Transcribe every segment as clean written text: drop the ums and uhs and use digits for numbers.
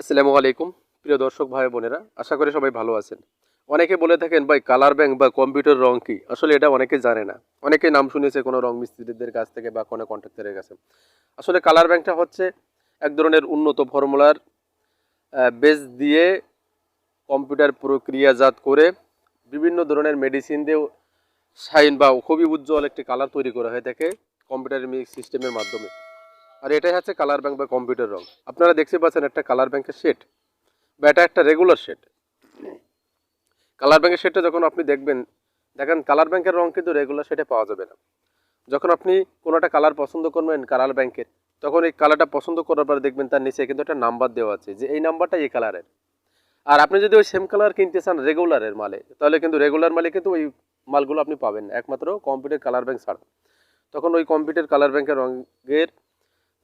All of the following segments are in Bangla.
আসসালামু আলাইকুম প্রিয় দর্শক ভাই বোনেরা, আশা করি সবাই ভালো আছেন। অনেকে বলে থাকেন ভাই কালার ব্যাংক বা কম্পিউটার রং কি? আসলে এটা অনেকে জানে না। অনেকে নাম শুনেছে কোনো রং মিস্ত্রিদের কাছ থেকে বা কোনো কন্ট্রাক্টরের কাছে। আসলে কালার ব্যাংকটা হচ্ছে এক ধরনের উন্নত ফর্মুলার বেস দিয়ে কম্পিউটার প্রক্রিয়াজাত করে বিভিন্ন ধরনের মেডিসিন দিয়ে শাইন বা খুবই উজ্জ্বল একটি কালার তৈরি করা হয়ে থাকে কম্পিউটার সিস্টেমের মাধ্যমে। আর এটাই হচ্ছে কালার ব্যাংক বা কম্পিউটার রং। আপনারা দেখতে পাচ্ছেন একটা কালার ব্যাংকের শেড বা এটা একটা রেগুলার শেড। কালার ব্যাংকের শেডটা যখন আপনি দেখেন কালার ব্যাংকের রং কিন্তু রেগুলার শেডে পাওয়া যাবে না। যখন আপনি কোনো একটা কালার পছন্দ করবেন কালার ব্যাংকের, তখন এই কালারটা পছন্দ করার পর দেখবেন তার নিচে কিন্তু একটা নাম্বার দেওয়া আছে যে এই নাম্বারটা এই কালারের। আর আপনি যদি ওই সেম কালার কিনতে চান রেগুলারের মালে, তাহলে কিন্তু রেগুলার মালে কিন্তু ওই মালগুলো আপনি পাবেন না, একমাত্র কম্পিউটার কালার ব্যাংক ছাড়া। তখন ওই কম্পিউটার কালার ব্যাংকের রঙের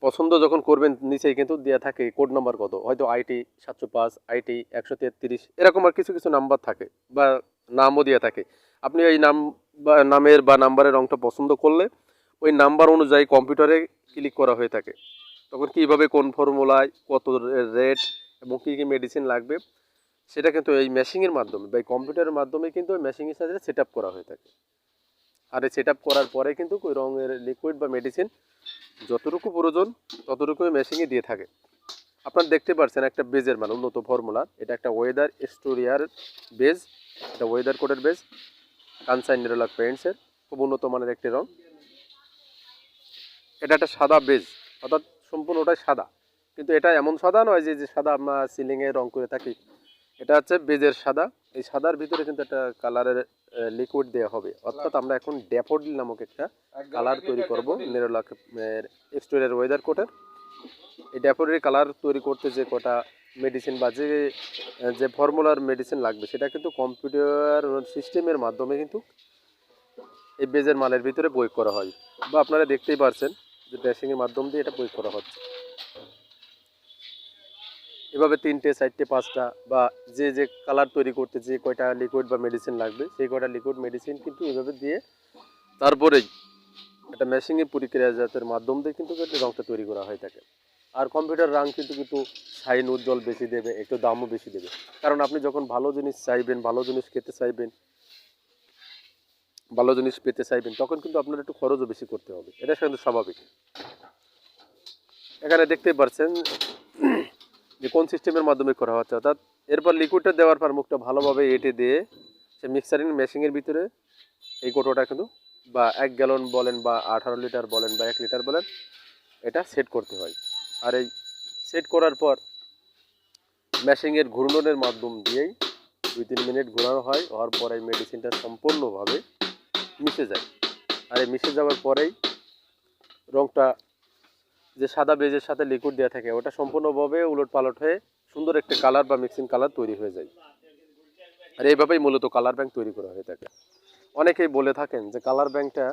পছন্দ যখন করবেন নিচেই কিন্তু দেওয়া থাকে কোড নাম্বার কত, হয়তো আইটি 705, আইটি 133, এরকম আর কিছু কিছু নাম্বার থাকে বা নামও দেওয়া থাকে। আপনি এই নাম বা নামের বা নাম্বারের রংটা পছন্দ করলে ওই নাম্বার অনুযায়ী কম্পিউটারে ক্লিক করা হয়ে থাকে। তখন কীভাবে কোন ফর্মুলায় কত রেট এবং কী কী মেডিসিন লাগবে সেটা কিন্তু এই মেশিনের মাধ্যমে বা এই কম্পিউটারের মাধ্যমে কিন্তু ওই মেশিনের সাথে সেট আপ করা হয়ে থাকে। আর এই সেট আপ করার পরে কিন্তু ওই রঙের লিকুইড বা মেডিসিন যতটুকু প্রয়োজন ততটুকুই মেশিনে দিয়ে থাকে। আপনারা দেখতে পাচ্ছেন একটা বেজের মান উন্নত ফর্মুলা, এটা একটা ওয়েদার স্টোরিয়ার বেজ, এটা ওয়েদার কোডের বেজ, কানসাই নেরোলাক পেইন্টসের খুব উন্নত মানের একটি রং। এটা একটা সাদা বেজ, অর্থাৎ সম্পূর্ণটাই সাদা, কিন্তু এটা এমন সাদা নয় যে সাদা আমরা সিলিংয়ে রং করে থাকি। এটা হচ্ছে বেজের সাদা। এই সাদার ভিতরে কিন্তু একটা কালারের লিকুইড দেওয়া হবে, অর্থাৎ আমরা এখন ড্যাফোডিল নামক একটা কালার তৈরি করব নেরোলাক এক্সটেরিয়র ওয়েদার কোটের। এই ড্যাফোডিল কালার তৈরি করতে যে কটা মেডিসিন বা যে ফর্মুলার মেডিসিন লাগবে সেটা কিন্তু কম্পিউটার সিস্টেমের মাধ্যমে কিন্তু এই বেজের মালের ভিতরে প্রয়োগ করা হয়, বা আপনারা দেখতেই পারছেন যে ড্রেসিংয়ের মাধ্যম দিয়ে এটা প্রয়োগ করা হচ্ছে। এভাবে 3টে 4টে 5টা বা যে কালার তৈরি করতে যে কয়টা লিকুইড বা মেডিসিন লাগবে সেই কয়টা লিকুইড মেডিসিন কিন্তু এভাবে দিয়ে তারপরেই একটা মেশিনের প্রক্রিয়াজাতের মাধ্যম দিয়ে কিন্তু রঙটা তৈরি করা হয়ে থাকে। আর কম্পিউটার রং কিন্তু শাইন উজ্জ্বল বেশি দেবে, একটু দামও বেশি দেবে। কারণ আপনি যখন ভালো জিনিস চাইবেন, ভালো জিনিস খেতে চাইবেন, ভালো জিনিস পেতে চাইবেন, তখন কিন্তু আপনার একটু খরচও বেশি করতে হবে, এটা কিন্তু স্বাভাবিক। এখানে দেখতেই পাচ্ছেন যে কোন সিস্টেমের মাধ্যমে করা হচ্ছে, অর্থাৎ এরপর লিকুইডটা দেওয়ার পর মুখটা ভালোভাবে এঁটে দিয়ে সে মিক্সারিং মেশিনের ভিতরে এই কোটোটা কিন্তু বা 1 গ্যালন বলেন বা 18 লিটার বলেন বা 1 লিটার বলেন, এটা সেট করতে হয়। আর এই সেট করার পর মেশিনের ঘূর্ণনের মাধ্যম দিয়েই 2-3 মিনিট ঘোরানো হয়, হওয়ার পরে মেডিসিনটা সম্পূর্ণভাবে মিশে যায়। আর এই মিশে যাওয়ার পরেই রঙটা যে সাদা বেজের সাথে লিকুইড দেওয়া থাকে ওটা সম্পূর্ণভাবে উলট পালট হয়ে সুন্দর একটা কালার বা মিক্সিং কালার তৈরি হয়ে যায়। আর এইভাবেই মূলত কালার ব্যাংক তৈরি করা হয়ে থাকে। অনেকেই বলে থাকেন যে কালার ব্যাংকটা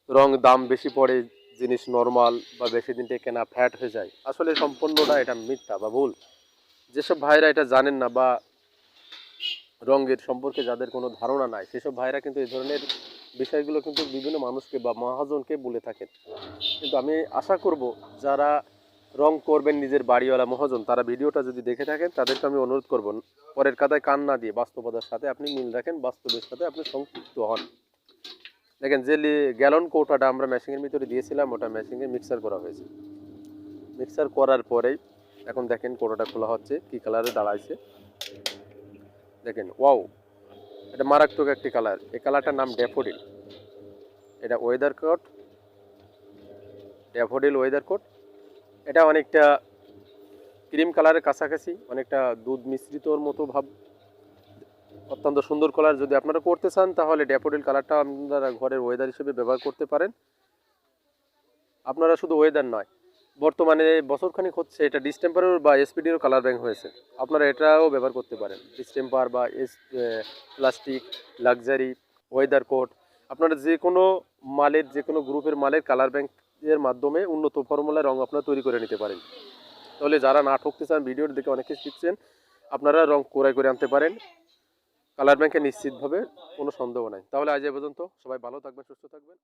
রং দাম বেশি পড়ে, জিনিস নর্মাল বা বেশি দিন টেকে না, ফ্যাট হয়ে যায়। আসলে সম্পূর্ণটা এটা মিথ্যা বা ভুল। যেসব ভাইরা এটা জানেন না বা রঙের সম্পর্কে যাদের কোনো ধারণা নাই, সেসব ভাইরা কিন্তু এই ধরনের বিষয়গুলো কিন্তু বিভিন্ন মানুষকে বা মহাজনকে বলে থাকেন। কিন্তু আমি আশা করব যারা রং করবেন নিজের বাড়িওয়ালা মহাজন, তারা ভিডিওটা যদি দেখে থাকেন তাদেরকে আমি অনুরোধ করব পরের কাদায় কান না দিয়ে বাস্তবতার সাথে আপনি মিল রাখেন, বাস্তবের সাথে আপনি সংযুক্ত হন। দেখেন যে গ্যালন কৌটাটা আমরা মেশিনের ভিতরে দিয়েছিলাম ওটা মেশিনে মিক্সার করা হয়েছে। মিক্সার করার পরেই এখন দেখেন কৌটাটা খোলা হচ্ছে, কি কালারে দাঁড়াইছে দেখেন। ওয়াও, এটা মারাত্মক একটি কালার। এই কালারটার নাম ড্যাফোডিল। এটা weather code, daffodil weather code. এটা অনেকটা ক্রিম কালারের কাছাকাছি, অনেকটা দুধ মিশ্রিতর মতো ভাব, অত্যন্ত সুন্দর কালার। যদি আপনারা করতে চান তাহলে ড্যাফোডিল কালারটা আপনারা ঘরের ওয়েদার হিসেবে ব্যবহার করতে পারেন। আপনারা শুধু ওয়েদার নয়, বর্তমানে বছরখানিক হচ্ছে এটা ডিস্টেম্পারের বা এসপিডিরও কালার ব্যাংক হয়েছে, আপনারা এটাও ব্যবহার করতে পারেন। ডিস্টেম্পার বা প্লাস্টিক, লাক্সারি, ওয়েদার কোড, আপনারা যে কোনো মালের, যে কোনো গ্রুপের মালের কালার ব্যাংকের মাধ্যমে উন্নত ফর্মুলার রং আপনারা তৈরি করে নিতে পারেন। তাহলে যারা না ঠকতে চান, ভিডিওর দেখে অনেকে শিখছেন, আপনারা রং ক্রয় করে আনতে পারেন কালার ব্যাংকে নিশ্চিতভাবে, কোনো সন্দেহ নাই। তাহলে আজ এ পর্যন্ত, সবাই ভালো থাকবেন, সুস্থ থাকবেন।